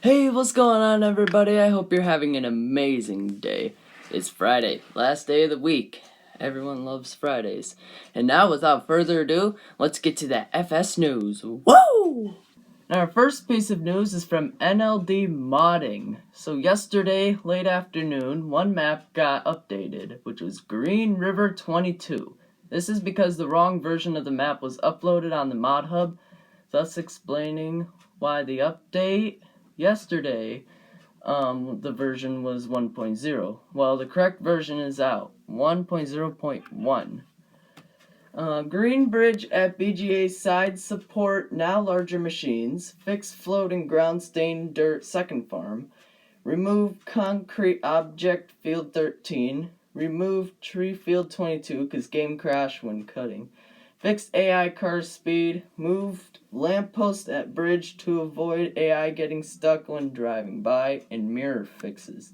Hey, what's going on, everybody? I hope you're having an amazing day. It's Friday, last day of the week. Everyone loves Fridays. And now, without further ado, let's get to that FS news. Woo! Now, our first piece of news is from NLD Modding. So yesterday, late afternoon, one map got updated, which was Green River 22. This is because the wrong version of the map was uploaded on the mod hub, thus explaining why the update yesterday, the version was 1.0. Well, the correct version is out, 1.0.1. Green bridge at BGA side support now larger machines. Fix floating ground stained dirt second farm. Remove concrete object field 13. Remove tree field 22 because game crash when cutting. Fixed AI car speed. Moved lamppost at bridge to avoid AI getting stuck when driving by. And mirror fixes.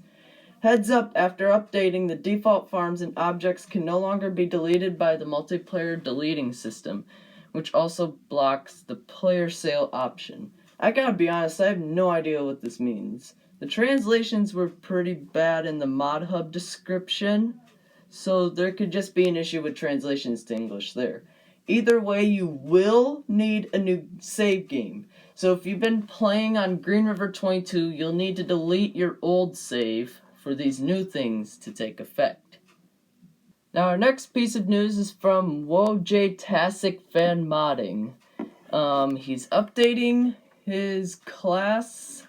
Heads up, after updating, the default farms and objects can no longer be deleted by the multiplayer deleting system, which also blocks the player sale option. I gotta be honest, I have no idea what this means. The translations were pretty bad in the mod hub description, so there could just be an issue with translations to English there. Either way, you will need a new save game. So if you've been playing on Green River 22, you'll need to delete your old save for these new things to take effect. Now our next piece of news is from Wojtastic Fan Modding. He's updating his class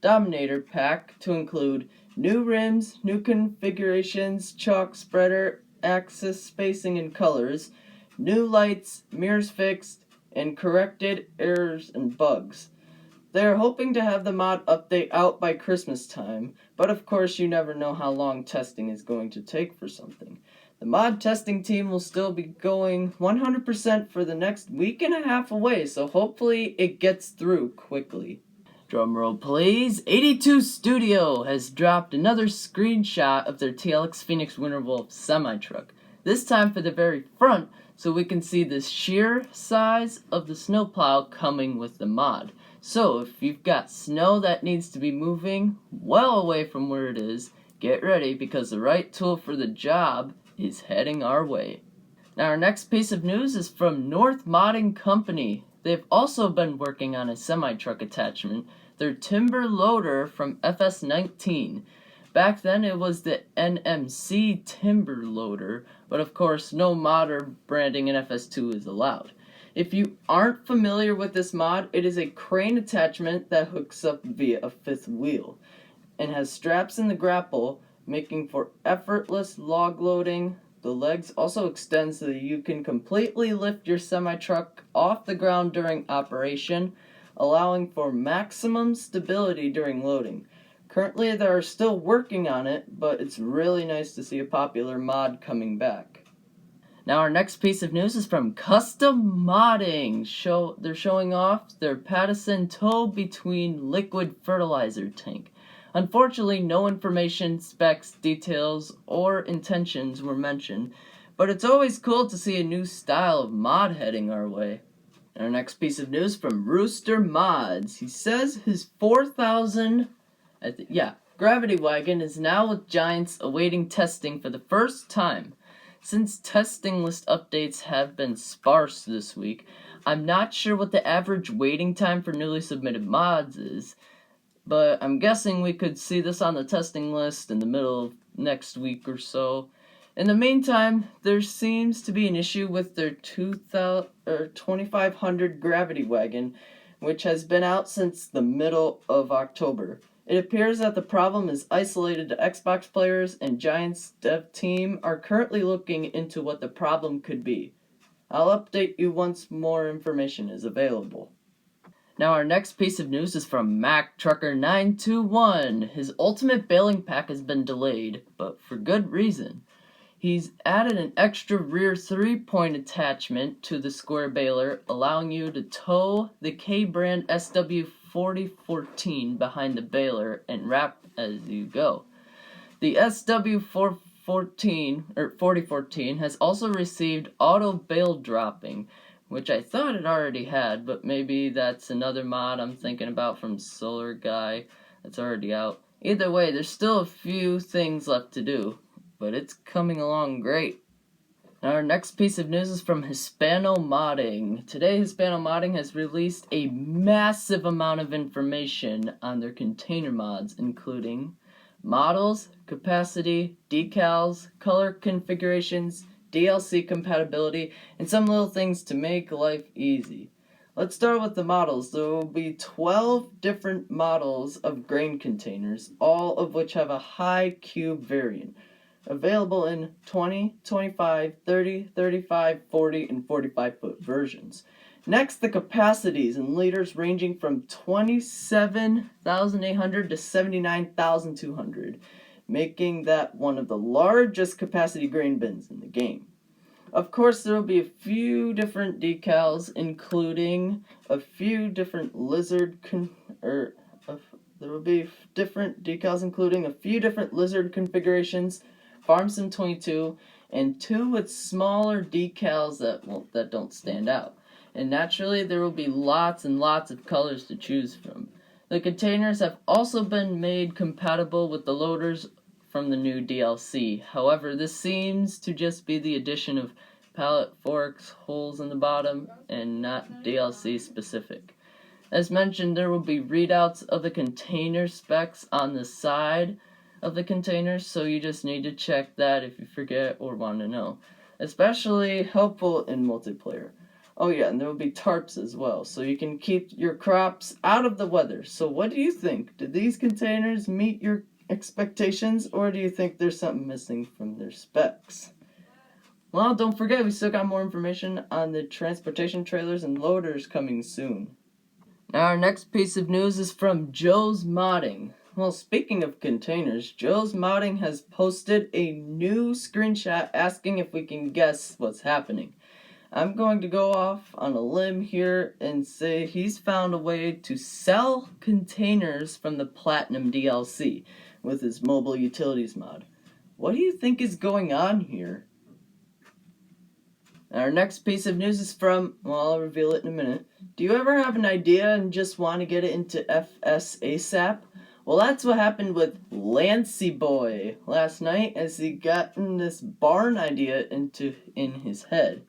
Dominator pack to include new rims, new configurations, chalk spreader, axis spacing and colors, new lights, mirrors fixed, and corrected errors and bugs. They are hoping to have the mod update out by Christmas time, but of course you never know how long testing is going to take for something. The mod testing team will still be going 100% for the next week and a half away, so hopefully it gets through quickly. Drumroll please. 82 Studio has dropped another screenshot of their TLX Phoenix Winterwolf semi-truck. This time for the very front, so we can see the sheer size of the snowplow coming with the mod. So if you've got snow that needs to be moving well away from where it is, get ready because the right tool for the job is heading our way. Now our next piece of news is from North Modding Company. They've also been working on a semi-truck attachment, their timber loader from FS19. Back then it was the NMC timber loader, but of course no modder branding in FS2 is allowed. If you aren't familiar with this mod, it is a crane attachment that hooks up via a fifth wheel and has straps in the grapple, making for effortless log loading. The legs also extend so that you can completely lift your semi-truck off the ground during operation, allowing for maximum stability during loading. Currently, they are still working on it, but it's really nice to see a popular mod coming back. Now our next piece of news is from Custom Modding. They're showing off their Pattison tow between liquid fertilizer tank. Unfortunately, no information, specs, details, or intentions were mentioned, but it's always cool to see a new style of mod heading our way. Our next piece of news from Rooster Mods. He says his 4,000, Gravity Wagon is now with Giants awaiting testing for the first time. Since testing list updates have been sparse this week, I'm not sure what the average waiting time for newly submitted mods is, but I'm guessing we could see this on the testing list in the middle of next week or so. In the meantime, there seems to be an issue with their 2500 Gravity Wagon, which has been out since the middle of October. It appears that the problem is isolated to Xbox players, and Giants dev team are currently looking into what the problem could be. I'll update you once more information is available. Now our next piece of news is from Mac Trucker 921. His ultimate baling pack has been delayed, but for good reason. He's added an extra rear 3-point attachment to the square baler, allowing you to tow the K-brand SW4014 behind the baler and wrap as you go. The SW4014 has also received auto bale dropping, which I thought it already had, but maybe that's another mod I'm thinking about from Solar Guy that's already out. Either way, there's still a few things left to do, but it's coming along great. Our next piece of news is from Hispano Modding. Today, Hispano Modding has released a massive amount of information on their container mods, including models, capacity, decals, color configurations, DLC compatibility, and some little things to make life easy. Let's start with the models. There will be 12 different models of grain containers, all of which have a high cube variant. Available in 20, 25, 30, 35, 40, and 45 foot versions. Next, the capacities in liters ranging from 27,800 to 79,200, making that one of the largest capacity grain bins in the game. Of course, there will be a few different decals, including a few different lizard configurations, Farm Sim 22, and 2 with smaller decals that don't stand out. And naturally, there will be lots and lots of colors to choose from. The containers have also been made compatible with the loaders from the new DLC. However, this seems to just be the addition of pallet forks, holes in the bottom, and not DLC specific. As mentioned, there will be readouts of the container specs on the side of the containers, so you just need to check that if you forget or want to know. Especially helpful in multiplayer. Oh yeah, and there will be tarps as well, so you can keep your crops out of the weather. So what do you think? Do these containers meet your expectations, or do you think there's something missing from their specs? Well, don't forget, we still got more information on the transportation trailers and loaders coming soon. Now, our next piece of news is from Joe's Modding. Well, speaking of containers, Joe's Modding has posted a new screenshot asking if we can guess what's happening. I'm going to go off on a limb here and say he's found a way to sell containers from the Platinum DLC with his mobile utilities mod. What do you think is going on here? Our next piece of news is from, well, I'll reveal it in a minute. Do you ever have an idea and just want to get it into FS ASAP? Well, that's what happened with Lancy Boy last night, as he gotten this barn idea in his head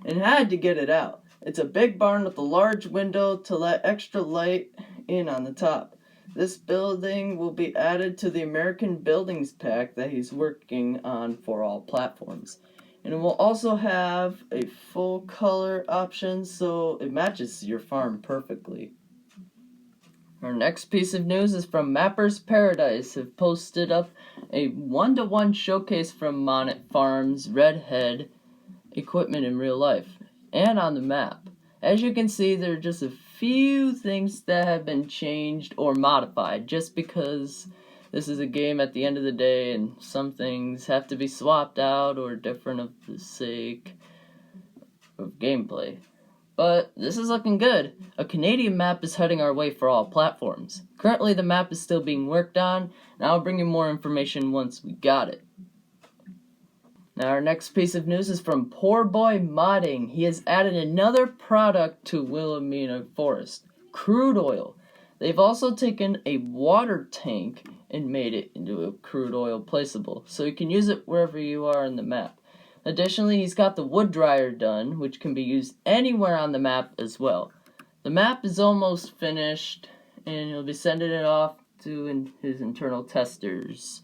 and had to get it out. It's a big barn with a large window to let extra light in on the top. This building will be added to the American Buildings pack that he's working on for all platforms. And it will also have a full color option, so it matches your farm perfectly. Our next piece of news is from Mapper's Paradise, have posted up a 1-to-1 showcase from Monet Farm's Redhead equipment in real life and on the map. As you can see, there are just a few things that have been changed or modified just because this is a game at the end of the day and some things have to be swapped out or different of the sake of gameplay. But this is looking good. A Canadian map is heading our way for all platforms. Currently the map is still being worked on, and I'll bring you more information once we got it. Now our next piece of news is from Poor Boy Modding. He has added another product to Wilhelmina Forest, crude oil. They've also taken a water tank and made it into a crude oil placeable, so you can use it wherever you are on the map. Additionally, he's got the wood dryer done, which can be used anywhere on the map as well. The map is almost finished, and he'll be sending it off to his internal testers.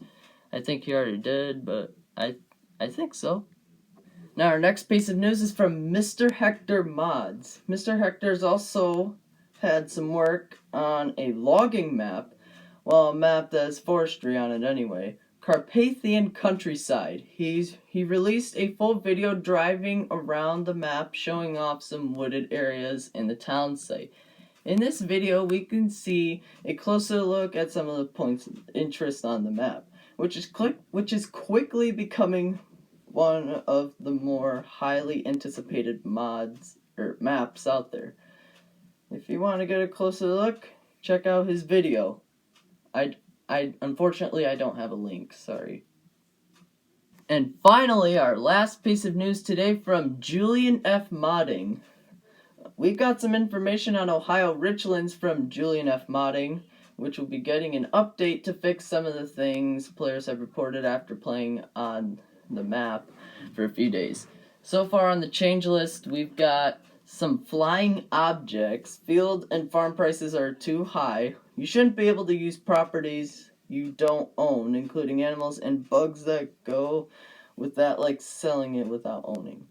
I think he already did, but I think so. Now, our next piece of news is from Mr. Hector Mods. Mr. Hector's also had some work on a logging map, well, a map that has forestry on it anyway. Carpathian Countryside. He released a full video driving around the map, showing off some wooded areas in the town site. In this video, we can see a closer look at some of the points of interest on the map, which is quickly becoming one of the more highly anticipated mods or maps out there. If you want to get a closer look, check out his video. Unfortunately, I don't have a link, sorry. And finally, our last piece of news today from Julian F. Modding. We got some information on Ohio Richlands from Julian F. Modding, which will be getting an update to fix some of the things players have reported after playing on the map for a few days. So far on the change list, we've got some flying objects. Field and farm prices are too high. You shouldn't be able to use properties you don't own, including animals and bugs that go with that, like selling it without owning.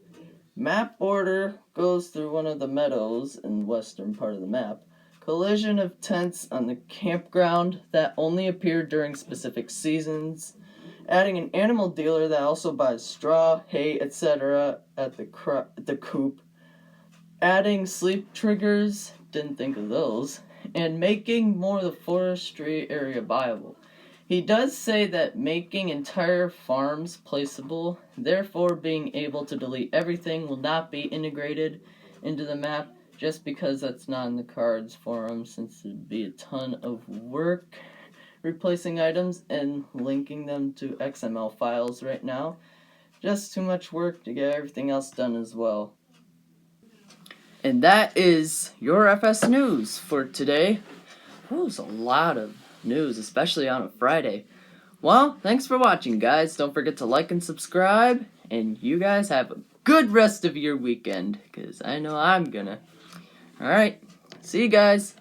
Map border goes through one of the meadows in the western part of the map. Collision of tents on the campground that only appear during specific seasons. Adding an animal dealer that also buys straw, hay, etc. at the coop. Adding sleep triggers, didn't think of those. And making more of the forestry area viable. He does say that making entire farms placeable, therefore being able to delete everything, will not be integrated into the map, just because that's not in the cards for him, since it'd be a ton of work replacing items and linking them to XML files right now. Just too much work to get everything else done as well. And that is your FS News for today. That was a lot of news, especially on a Friday. Well, thanks for watching, guys. Don't forget to like and subscribe, and you guys have a good rest of your weekend, because I know I'm gonna. Alright, see you guys.